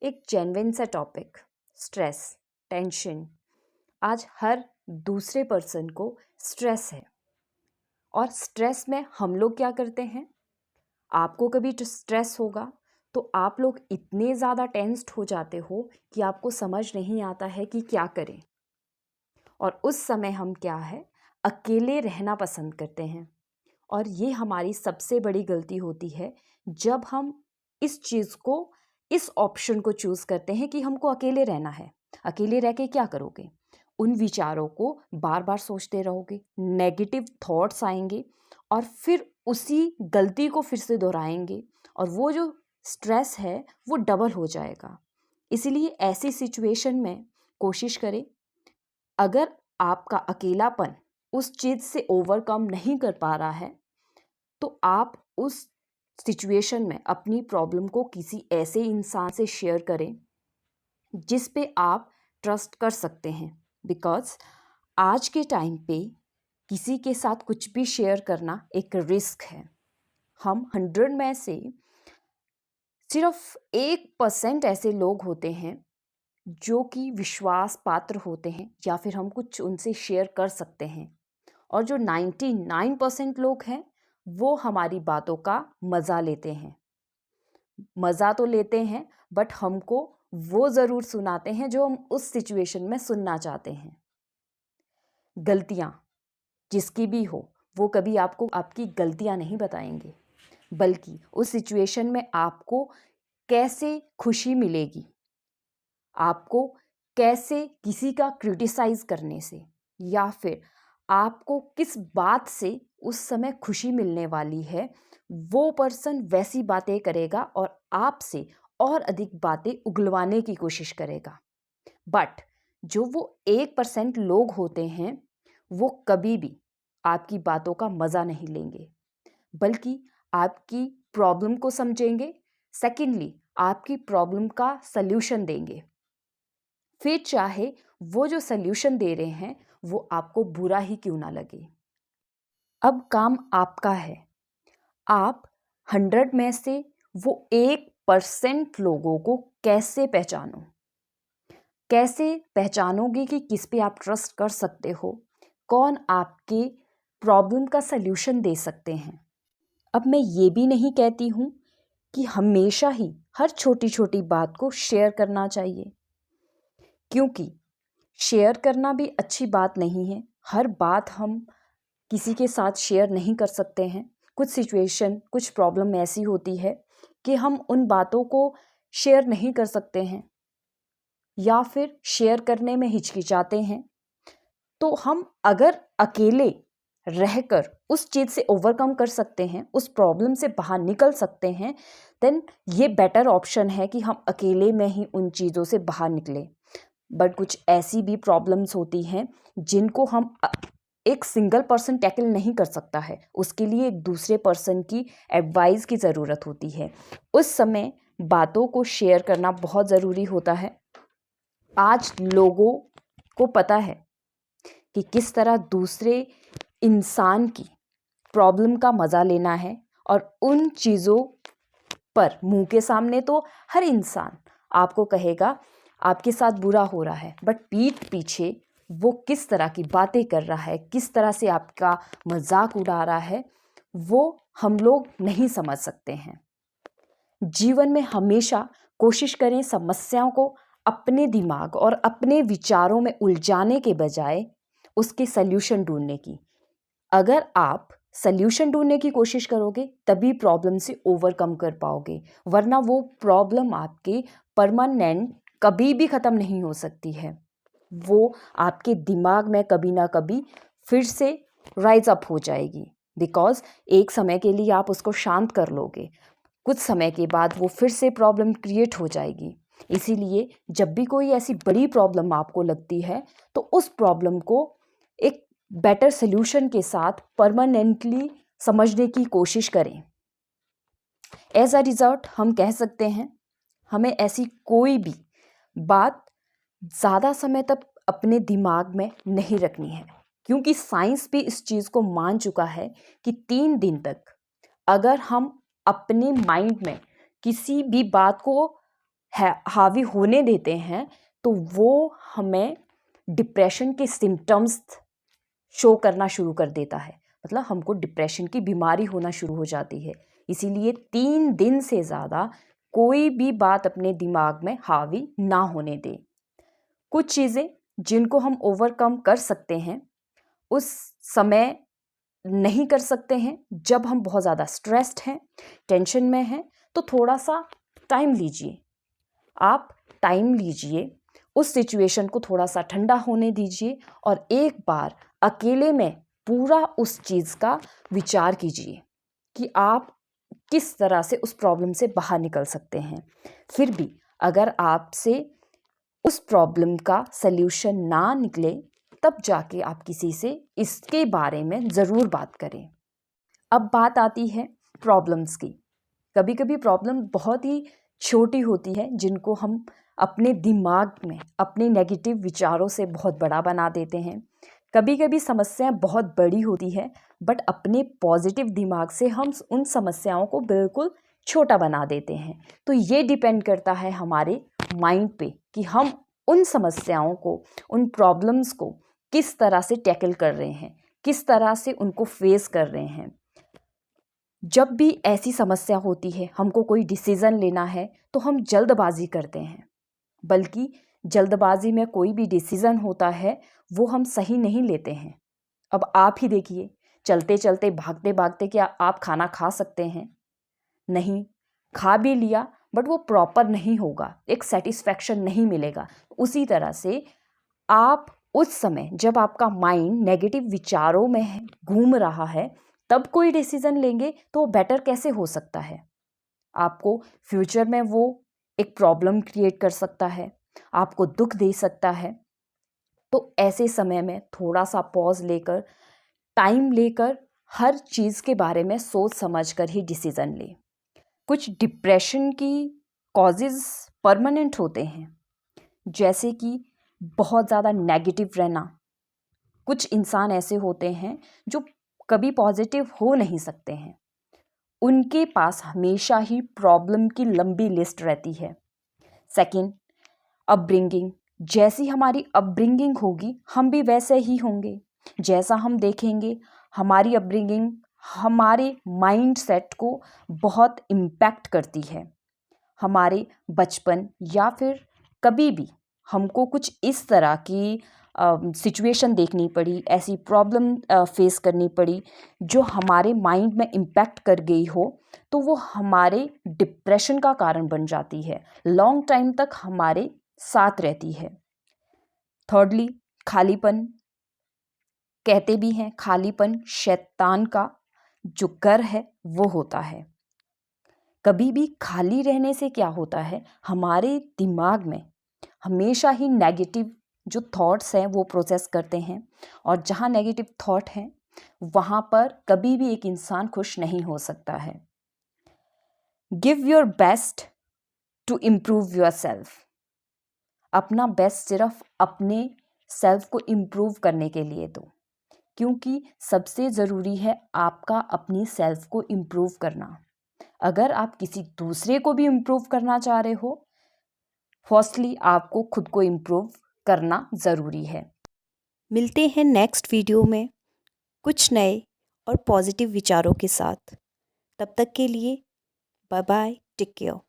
एक जेन्युइन सा topic, stress, tension. आज हर दूसरे पर्सन को स्ट्रेस है और स्ट्रेस में हम लोग क्या करते हैं? आपको कभी स्ट्रेस होगा तो आप लोग इतने ज़्यादा टेंस्ड हो जाते हो कि आपको समझ नहीं आता है कि क्या करें। और उस समय हम क्या है, अकेले रहना पसंद करते हैं। और ये हमारी सबसे बड़ी गलती होती है जब हम इस चीज़ को, इस ऑप्शन को चूज़ करते हैं कि हमको अकेले रहना है। अकेले रह के क्या करोगे? उन विचारों को बार बार सोचते रहोगे, नेगेटिव थॉट्स आएंगे और फिर उसी गलती को फिर से दोहराएंगे और वो जो स्ट्रेस है वो डबल हो जाएगा। इसीलिए ऐसी सिचुएशन में कोशिश करें, अगर आपका अकेलापन उस चीज़ से ओवरकम नहीं कर पा रहा है तो आप उस सिचुएशन में अपनी प्रॉब्लम को किसी ऐसे इंसान से शेयर करें जिस पे आप ट्रस्ट कर सकते हैं। बिकॉज़ आज के टाइम पे किसी के साथ कुछ भी शेयर करना एक रिस्क है। हम 100 में से सिर्फ 1% ऐसे लोग होते हैं जो कि विश्वास पात्र होते हैं या फिर हम कुछ उनसे शेयर कर सकते हैं। और जो 99% लोग हैं वो हमारी बातों का मज़ा लेते हैं। मज़ा तो लेते हैं बट हमको वो ज़रूर सुनाते हैं जो हम उस सिचुएशन में सुनना चाहते हैं। गलतियाँ जिसकी भी हो वो कभी आपको आपकी गलतियाँ नहीं बताएंगे, बल्कि उस सिचुएशन में आपको कैसे खुशी मिलेगी, आपको कैसे किसी का क्रिटिसाइज़ करने से या फिर आपको किस बात से उस समय खुशी मिलने वाली है, वो पर्सन वैसी बातें करेगा और आपसे और अधिक बातें उगलवाने की कोशिश करेगा। बट जो वो 1% लोग होते हैं वो कभी भी आपकी बातों का मज़ा नहीं लेंगे, बल्कि आपकी प्रॉब्लम को समझेंगे। सेकेंडली, आपकी प्रॉब्लम का सल्यूशन देंगे। फिर चाहे वो जो सल्यूशन दे रहे हैं वो आपको बुरा ही क्यों ना लगे। अब काम आपका है। आप 100 में से वो 1% लोगों को कैसे पहचानो? कैसे पहचानोगे कि किस पे आप ट्रस्ट कर सकते हो? कौन आपके प्रॉब्लम का सल्यूशन दे सकते हैं? अब मैं ये भी नहीं कहती हूँ कि हमेशा ही हर छोटी छोटी बात को शेयर करना चाहिए, क्योंकि शेयर करना भी अच्छी बात नहीं है। हर बात हम किसी के साथ शेयर नहीं कर सकते हैं। कुछ सिचुएशन, कुछ प्रॉब्लम ऐसी होती है कि हम उन बातों को शेयर नहीं कर सकते हैं या फिर शेयर करने में हिचकिचाते हैं। तो हम अगर अकेले रहकर उस चीज़ से ओवरकम कर सकते हैं, उस प्रॉब्लम से बाहर निकल सकते हैं, देन ये बेटर ऑप्शन है कि हम अकेले में ही उन चीज़ों से बाहर निकलें। बट कुछ ऐसी भी प्रॉब्लम्स होती हैं जिनको हम एक सिंगल पर्सन टैकल नहीं कर सकता है, उसके लिए एक दूसरे पर्सन की एडवाइस की ज़रूरत होती है। उस समय बातों को शेयर करना बहुत ज़रूरी होता है। आज लोगों को पता है कि किस तरह दूसरे इंसान की प्रॉब्लम का मज़ा लेना है और उन चीज़ों पर मुंह के सामने तो हर इंसान आपको कहेगा आपके साथ बुरा हो रहा है, बट पीठ पीछे वो किस तरह की बातें कर रहा है, किस तरह से आपका मजाक उड़ा रहा है, वो हम लोग नहीं समझ सकते हैं। जीवन में हमेशा कोशिश करें समस्याओं को अपने दिमाग और अपने विचारों में उलझाने के बजाय उसके सल्यूशन ढूंढने की। अगर आप सल्यूशन ढूंढने की कोशिश करोगे तभी प्रॉब्लम से ओवरकम कर पाओगे, वरना वो प्रॉब्लम आपके परमानेंट कभी भी ख़त्म नहीं हो सकती है। वो आपके दिमाग में कभी ना कभी फिर से राइज अप हो जाएगी। बिकॉज एक समय के लिए आप उसको शांत कर लोगे, कुछ समय के बाद वो फिर से प्रॉब्लम क्रिएट हो जाएगी। इसीलिए जब भी कोई ऐसी बड़ी प्रॉब्लम आपको लगती है तो उस प्रॉब्लम को एक बेटर सल्यूशन के साथ परमानेंटली समझने की कोशिश करें। एज अ रिजल्ट हम कह सकते हैं हमें ऐसी कोई भी बात ज़्यादा समय तक अपने दिमाग में नहीं रखनी है, क्योंकि साइंस भी इस चीज़ को मान चुका है कि 3 दिन तक अगर हम अपने माइंड में किसी भी बात को हावी होने देते हैं तो वो हमें डिप्रेशन के सिम्टम्स शो करना शुरू कर देता है, मतलब हमको डिप्रेशन की बीमारी होना शुरू हो जाती है। इसीलिए 3 दिन से ज़्यादा कोई भी बात अपने दिमाग में हावी ना होने दें। कुछ चीज़ें जिनको हम ओवरकम कर सकते हैं उस समय नहीं कर सकते हैं। जब हम बहुत ज़्यादा स्ट्रेस्ड हैं, टेंशन में हैं, तो थोड़ा सा टाइम लीजिए। आप टाइम लीजिए, उस सिचुएशन को थोड़ा सा ठंडा होने दीजिए और एक बार अकेले में पूरा उस चीज़ का विचार कीजिए कि आप किस तरह से उस प्रॉब्लम से बाहर निकल सकते हैं। फिर भी अगर आपसे उस प्रॉब्लम का सल्यूशन ना निकले, तब जाके आप किसी से इसके बारे में ज़रूर बात करें। अब बात आती है प्रॉब्लम्स की। कभी कभी प्रॉब्लम बहुत ही छोटी होती है जिनको हम अपने दिमाग में अपने नेगेटिव विचारों से बहुत बड़ा बना देते हैं। कभी कभी समस्याएं बहुत बड़ी होती है बट अपने पॉजिटिव दिमाग से हम उन समस्याओं को बिल्कुल छोटा बना देते हैं। तो ये डिपेंड करता है हमारे माइंड पे कि हम उन समस्याओं को, उन प्रॉब्लम्स को किस तरह से टैकल कर रहे हैं, किस तरह से उनको फेस कर रहे हैं। जब भी ऐसी समस्या होती है, हमको कोई डिसीज़न लेना है तो हम जल्दबाजी करते हैं, बल्कि जल्दबाजी में कोई भी डिसीज़न होता है वो हम सही नहीं लेते हैं। अब आप ही देखिए, चलते चलते भागते भागते क्या आप खाना खा सकते हैं? नहीं। खा भी लिया बट वो प्रॉपर नहीं होगा, एक सेटिस्फैक्शन नहीं मिलेगा। उसी तरह से आप उस समय जब आपका माइंड नेगेटिव विचारों में घूम रहा है, तब कोई डिसीज़न लेंगे तो बेटर कैसे हो सकता है? आपको फ्यूचर में वो एक प्रॉब्लम क्रिएट कर सकता है, आपको दुख दे सकता है। तो ऐसे समय में थोड़ा सा पॉज लेकर, टाइम लेकर हर चीज़ के बारे में सोच समझ कर ही डिसीज़न लें। कुछ डिप्रेशन की कॉजेज़ परमानेंट होते हैं, जैसे कि बहुत ज़्यादा नेगेटिव रहना। कुछ इंसान ऐसे होते हैं जो कभी पॉजिटिव हो नहीं सकते हैं, उनके पास हमेशा ही प्रॉब्लम की लंबी लिस्ट रहती है। Second, upbringing. जैसी हमारी अपब्रिंगिंग होगी हम भी वैसे ही होंगे। जैसा हम देखेंगे, हमारी अपब्रिंगिंग हमारे माइंड सेट को बहुत इम्पैक्ट करती है। हमारे बचपन या फिर कभी भी हमको कुछ इस तरह की सिचुएशन देखनी पड़ी, ऐसी प्रॉब्लम फेस करनी पड़ी जो हमारे माइंड में इम्पैक्ट कर गई हो, तो वो हमारे डिप्रेशन का कारण बन जाती है, लॉन्ग टाइम तक हमारे साथ रहती है। थर्डली, खालीपन। कहते भी हैं खालीपन शैतान का जो घर है वो होता है। कभी भी खाली रहने से क्या होता है, हमारे दिमाग में हमेशा ही नेगेटिव जो थॉट्स हैं वो प्रोसेस करते हैं, और जहाँ नेगेटिव थॉट हैं वहाँ पर कभी भी एक इंसान खुश नहीं हो सकता है। Give your best to improve your self. अपना बेस्ट सिर्फ अपने सेल्फ को इम्प्रूव करने के लिए दो, क्योंकि सबसे ज़रूरी है आपका अपनी सेल्फ को इम्प्रूव करना। अगर आप किसी दूसरे को भी इम्प्रूव करना चाह रहे हो, फर्स्टली आपको खुद को इम्प्रूव करना ज़रूरी है। मिलते हैं नेक्स्ट वीडियो में कुछ नए और पॉजिटिव विचारों के साथ। तब तक के लिए बाय बाय, टेक केयर।